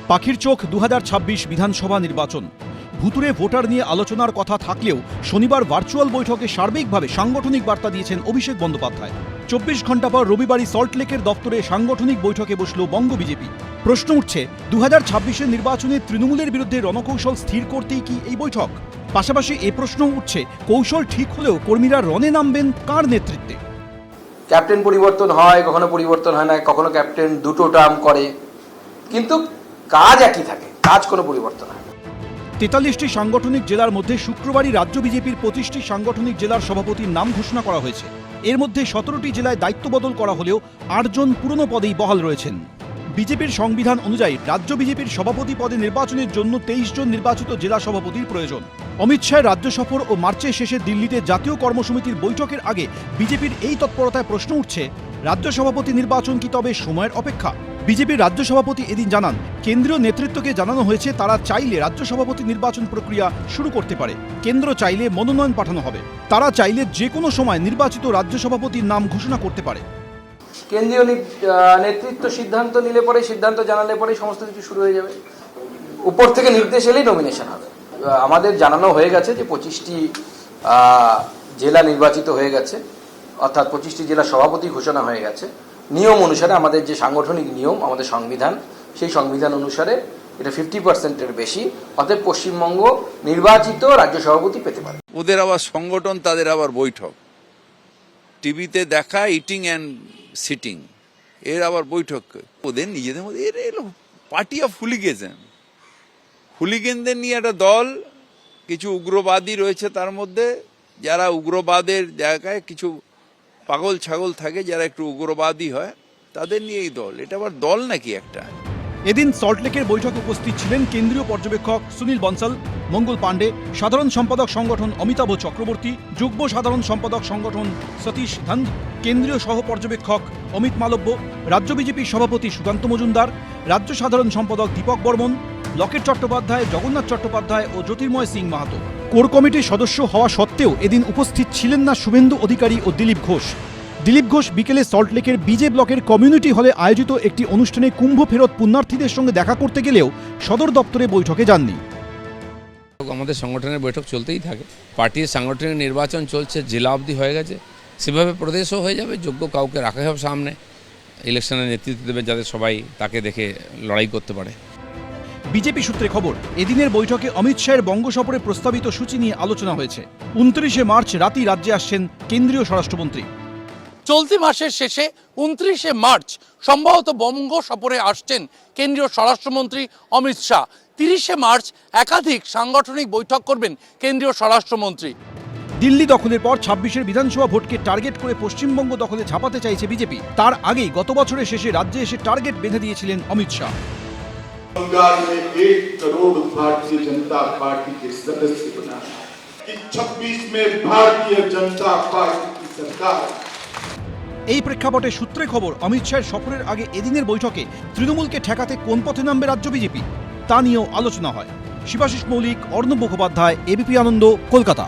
পাখির চোখ 2026 বিধানসভা নির্বাচন। ভুতুরে ভোটার নিয়ে আলোচনার কথা থাকলেও শনিবার ভার্চুয়াল বৈঠকে সার্বিকভাবে সাংগঠনিক বার্তা দিয়েছেন অভিষেক বন্দ্যোপাধ্যায়। 24 ঘণ্টা পর রবিবারই সল্টলেকের দপ্তরে সাংগঠনিক বৈঠকে বসল বঙ্গ বিজেপি। প্রশ্ন উঠছে, 2026-এর নির্বাচনে তৃণমূলের বিরুদ্ধে রণকৌশল স্থির করতেই কি এই বৈঠক? পাশাপাশি এ প্রশ্নও উঠছে, কৌশল ঠিক হলেও কর্মীরা রণে নামবেন কার নেতৃত্বে? ক্যাপ্টেন পরিবর্তন হয়, কখনো পরিবর্তন হয় না, কখনো ক্যাপ্টেন দুটো টার্ম করে, কিন্তু কাজ একই থাকে, কাজ কোনো পরিবর্তন হয় না। 43টি সাংগঠনিক জেলার মধ্যে শুক্রবারই রাজ্য বিজেপির 25টি সাংগঠনিক জেলার সভাপতির নাম ঘোষণা করা হয়েছে। এর মধ্যে 17টি জেলায় দায়িত্ব বদল করা হলেও 8 জন পুরনো পদেই বহাল রয়েছেন। বিজেপির সংবিধান অনুযায়ী রাজ্য বিজেপির সভাপতি পদে নির্বাচনের জন্য 23 জন নির্বাচিত জেলা সভাপতির প্রয়োজন। অমিত শাহের রাজ্য সফর ও মার্চের শেষে দিল্লিতে জাতীয় কর্মসমিতির বৈঠকের আগে বিজেপির এই তৎপরতায় প্রশ্ন উঠছে, রাজ্য সভাপতি নির্বাচন কি তবে সময়ের অপেক্ষা? বিজেপির রাজ্য সভাপতি এদিন জানান, কেন্দ্রীয় নেতৃত্বকে জানানো হয়েছে তারা চাইলে রাজ্য সভাপতি নির্বাচন প্রক্রিয়া শুরু করতে পারে। কেন্দ্র চাইলে মনোনয়ন পাঠানো হবে। তারা চাইলে যে কোনো সময় নির্বাচিত রাজ্য সভাপতির নাম ঘোষণা করতে পারে। কেন্দ্রীয় নেতৃত্ব সিদ্ধান্ত নিলে পরে, সিদ্ধান্ত জানালে পরে সমস্ত কিছু শুরু হয়ে যাবে। উপর থেকে নির্দেশ এলেই নমিনেশন হবে। আমাদের জানানো হয়ে গেছে যে 25টি জেলা নির্বাচিত হয়ে গেছে, অর্থাৎ 25টি জেলা সভাপতি ঘোষণা হয়ে গেছে। নিয়ম অনুসারে আমাদের যে সাংগঠনিক নিয়ম, আমাদের সংবিধান, সেই সংবিধান অনুসারে এটা 50%-এর বেশি, অর্থাৎ পশ্চিমবঙ্গ নির্বাচিত রাজ্য সভাপতি পেতে পারে। ওদের আবার সংগঠন, তাদের আবার বৈঠক, টিভিতে দেখা ইটিং অ্যান্ড সিটিং, এর আবার বৈঠক। ওদের নিজেদের মধ্যে এলো পার্টি অফ হুলিগেন, হুলিগেনদের নিয়ে একটা দল, কিছু উগ্রবাদী রয়েছে তার মধ্যে, যারা উগ্রবাদের জায়গায় কিছু পাগল ছাগল থাকে, যারা একটু উগ্রবাদী হয়, তাদের নিয়ে এই দল। এটা আবার দল নাকি একটা? এদিন সল্টলেকের বৈঠকে উপস্থিত ছিলেন কেন্দ্রীয় পর্যবেক্ষক সুনীল বনসাল, মঙ্গল পাণ্ডে, সাধারণ সম্পাদক সংগঠন অমিতাভ চক্রবর্তী, যুগ্ম সাধারণ সম্পাদক সংগঠন সতীশ ধন্ধ, কেন্দ্রীয় সহ পর্যবেক্ষক অমিত মালব্য, রাজ্য বিজেপির সভাপতি সুকান্ত মজুমদার, রাজ্য সাধারণ সম্পাদক দীপক বর্মন, লকেট চট্টোপাধ্যায়, জগন্নাথ চট্টোপাধ্যায় ও জ্যোতির্ময় সিং মাহাতো। কোর কমিটির সদস্য হওয়া সত্ত্বেও এদিন উপস্থিত ছিলেন না শুভেন্দু অধিকারী ও দিলীপ ঘোষ। দিলীপ ঘোষ বিকেলে সল্টলেকের বিজে ব্লকের কমিউনিটি হলে আয়োজিত একটি অনুষ্ঠানে কুম্ভ ফেরত পুণ্যার্থীদের সঙ্গে দেখা করতে গেলেও সদর দপ্তরে বৈঠকে যাননি। আমাদের সংগঠনের বৈঠক চলতেই থাকে। পার্টির সাংগঠনিক নির্বাচন চলছে, জেলা অবধি হয়ে গেছে, সেভাবে প্রদেশও হয়ে যাবে। যোগ্য কাউকে রাখা হবে সামনে, ইলেকশনের নেতৃত্ব দেবে, যাতে সবাই তাকে দেখে লড়াই করতে পারে। বিজেপি সূত্রে খবর, এদিনের বৈঠকে অমিত শাহের বঙ্গ সফরে প্রস্তাবিত সূচি নিয়ে আলোচনা হয়েছে। 29শে মার্চ রাতেই রাজ্যে আসছেন কেন্দ্রীয় স্বরাষ্ট্রমন্ত্রী। চলতি মাসের শেষে 29শে মার্চ সম্ভবত বঙ্গ সফরে আসছেন কেন্দ্রীয় স্বরাষ্ট্রমন্ত্রী অমিত শাহ। 30শে মার্চ একাধিক সাংগঠনিক বৈঠক করবেন কেন্দ্রীয় স্বরাষ্ট্রমন্ত্রী। দিল্লি দখলের পর 26-এর বিধানসভা ভোটকে টার্গেট করে পশ্চিমবঙ্গ দখলে ঝাঁপাতে চাইছে বিজেপি। তার আগেই গত বছরের শেষে রাজ্যে এসে টার্গেট বেঁধে দিয়েছিলেন অমিত শাহ। बंगाल में 1 करोड़ भारतीय जनता पार्टी के सदस्य बना कि 26 में भारतीय जनता पार्टी की सरकार। এই প্রেক্ষাপটে সূত্রে খবর, অমিত শাহের সফরের আগে এদিনের বৈঠকে তৃণমূলকে ঠেকাতে কোন পথে নামবে রাজ্য বিজেপি, তা নিয়েও আলোচনা হয়। শিবাশিস মৌলিক, অর্ণব মুখোপাধ্যায়, এবিপি আনন্দ, কলকাতা।